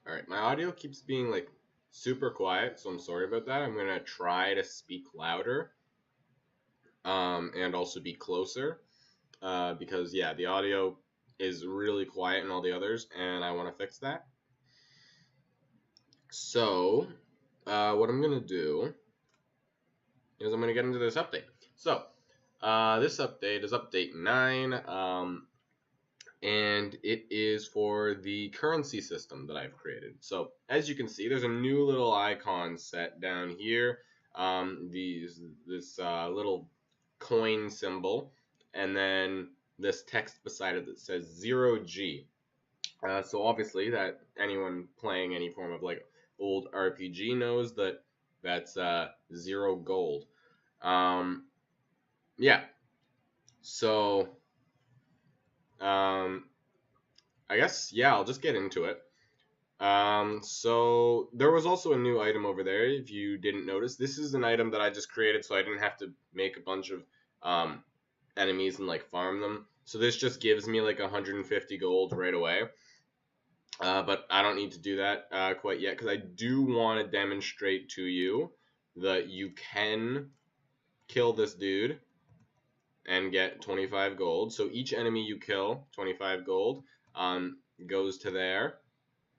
Alright, my audio keeps being like super quiet, so I'm sorry about that. I'm gonna try to speak louder and also be closer because, yeah, the audio is really quiet in all the others, and I want to fix that. So, what I'm gonna do is I'm gonna get into this update. So, this update is update 9. And it is for the currency system that I've created. So as you can see, there's a new little icon set down here. This little coin symbol, and then this text beside it that says 0G. So obviously that anyone playing any form of like old RPG knows that that's 0 gold. Yeah. So um, I guess, yeah, I'll just get into it. So there was also a new item over there, if you didn't notice. This is an item that I just created so I didn't have to make a bunch of um, enemies and like farm them. So this just gives me like 150 gold right away. But I don't need to do that quite yet because I do want to demonstrate to you that you can kill this dude and get 25 gold. So each enemy you kill, 25 gold, goes to there.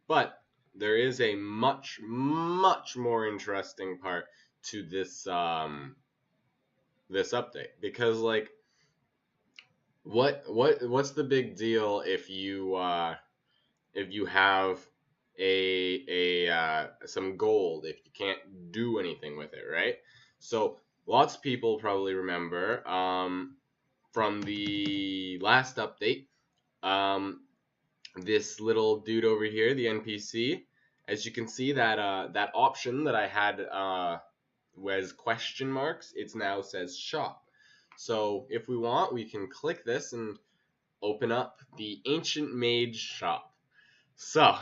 But there is a much, much more interesting part to this update because like what's the big deal if you have a some gold if you can't do anything with it, right? So lots of people probably remember from the last update, this little dude over here, the NPC. As you can see, that option that I had was question marks. It now says shop. So if we want, we can click this and open up the Ancient Mage shop. So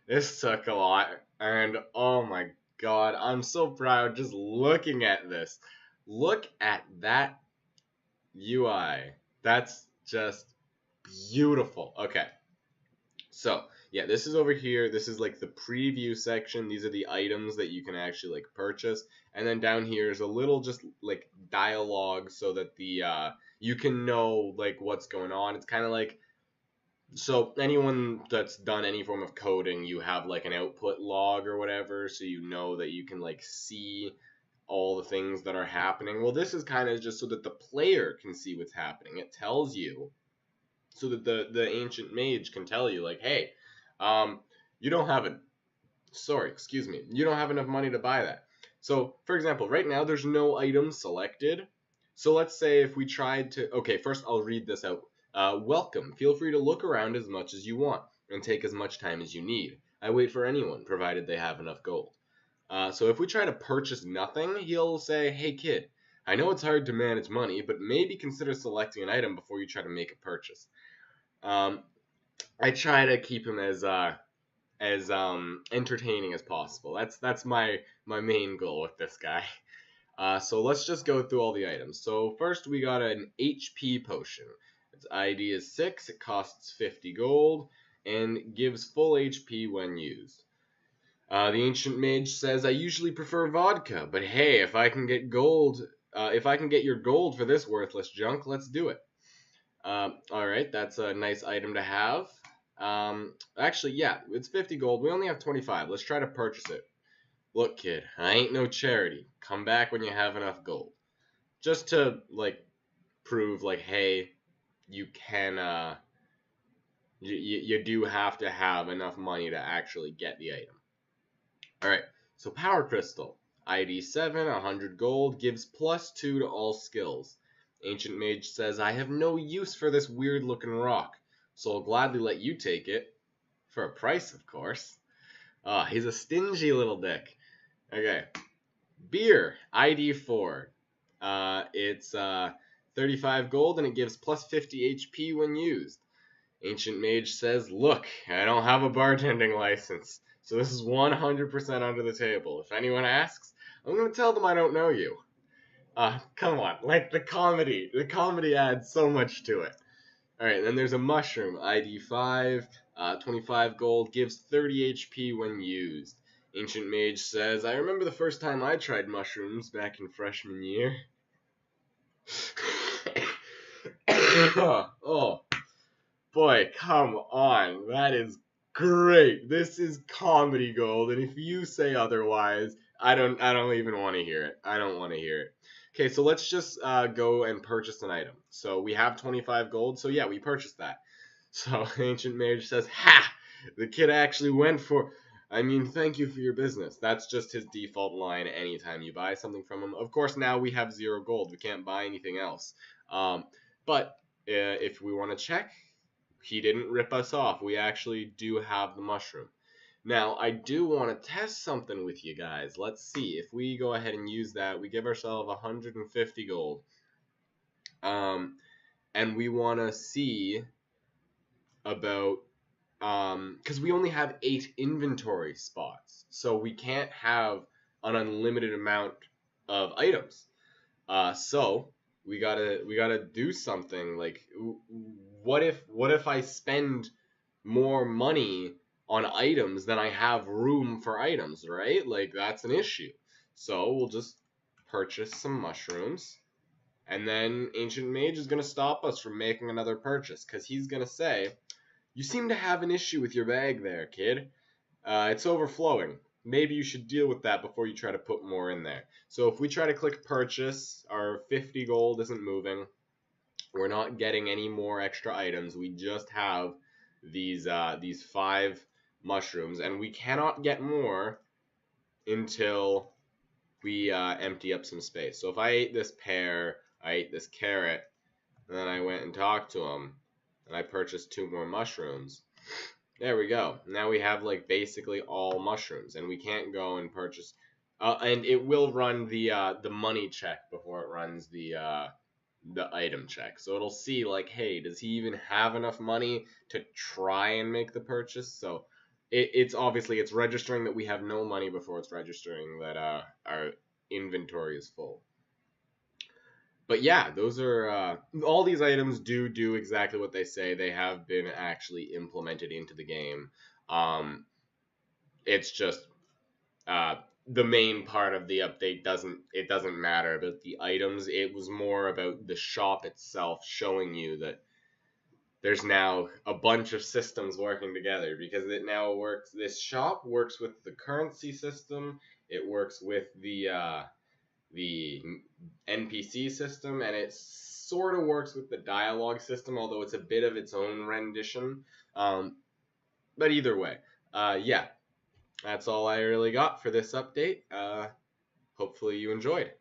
this took a lot, and oh my god, I'm so proud just looking at this. Look at that UI. That's just beautiful. Okay. So, yeah, this is over here. This is like the preview section. These are the items that you can actually like purchase. And then down here is a little just like dialogue so that the you can know like what's going on. It's kind of like, so anyone that's done any form of coding, you have like an output log or whatever, so you know that you can like see all the things that are happening. Well, this is kind of just so that the player can see what's happening. It tells you so that the ancient mage can tell you like, hey, you don't have it. Sorry, excuse me. You don't have enough money to buy that. So, for example, right now there's no item selected. So let's say if we tried to, okay, first I'll read this out. Welcome. Feel free to look around as much as you want and take as much time as you need. I wait for anyone, provided they have enough gold. So if we try to purchase nothing, he'll say, hey kid, I know it's hard to manage money, but maybe consider selecting an item before you try to make a purchase. I try to keep him as entertaining as possible. That's my main goal with this guy. So let's just go through all the items. So first we got an HP potion. Its ID is 6. It costs 50 gold and gives full HP when used. The ancient mage says, I usually prefer vodka, but hey, if I can get gold, if I can get your gold for this worthless junk, let's do it. Alright, that's a nice item to have. Actually, yeah, it's 50 gold. We only have 25. Let's try to purchase it. Look, kid, I ain't no charity. Come back when you have enough gold. Just to, like, prove, like, hey, you can, you do have to have enough money to actually get the item. Alright, so Power Crystal. ID 7, 100 gold, gives +2 to all skills. Ancient Mage says, I have no use for this weird looking rock, so I'll gladly let you take it. For a price, of course. He's a stingy little dick. Okay. Beer, ID 4. It's 35 gold and it gives +50 HP when used. Ancient Mage says, look, I don't have a bartending license, so this is 100% under the table. If anyone asks, I'm going to tell them I don't know you. Come on, like the comedy adds so much to it. Alright, then there's a mushroom, ID 5. 25 gold, gives 30 HP when used. Ancient Mage says, I remember the first time I tried mushrooms back in freshman year. Oh, boy, come on. That is great. This is comedy gold, and if you say otherwise, I don't even want to hear it. I don't want to hear it. Okay, so let's just go and purchase an item. So we have 25 gold, so yeah, we purchased that. So Ancient Mage says, ha! The kid actually went for... I mean, thank you for your business. That's just his default line anytime you buy something from him. Of course, now we have 0 gold. We can't buy anything else. But if we want to check, he didn't rip us off. We actually do have the mushroom. Now, I do want to test something with you guys. Let's see. If we go ahead and use that, we give ourselves 150 gold. And we want to see about... because we only have 8 inventory spots. So we can't have an unlimited amount of items. So we gotta do something. Like, what if I spend more money on items than I have room for items, right? Like, that's an issue. So we'll just purchase some mushrooms, and then Ancient Mage is gonna stop us from making another purchase, because he's gonna say, you seem to have an issue with your bag there, kid. It's overflowing. Maybe you should deal with that before you try to put more in there. So if we try to click purchase, our 50 gold isn't moving. We're not getting any more extra items. We just have these 5 mushrooms, and we cannot get more until we empty up some space. So if I ate this pear, I ate this carrot, and then I went and talked to him, and I purchased 2 more mushrooms. There we go. Now we have like basically all mushrooms, and we can't go and purchase. And it will run the money check before it runs the item check. So it'll see like, hey, does he even have enough money to try and make the purchase? So it's obviously it's registering that we have no money before it's registering that our inventory is full. But yeah, those are all these items do exactly what they say. They have been actually implemented into the game. It's just the main part of the update doesn't matter about the items. It was more about the shop itself, showing you that there's now a bunch of systems working together, because it now works. This shop works with the currency system. It works with the NPC system, and it sort of works with the dialogue system, although it's a bit of its own rendition. But either way, yeah, that's all I really got for this update. Hopefully you enjoyed.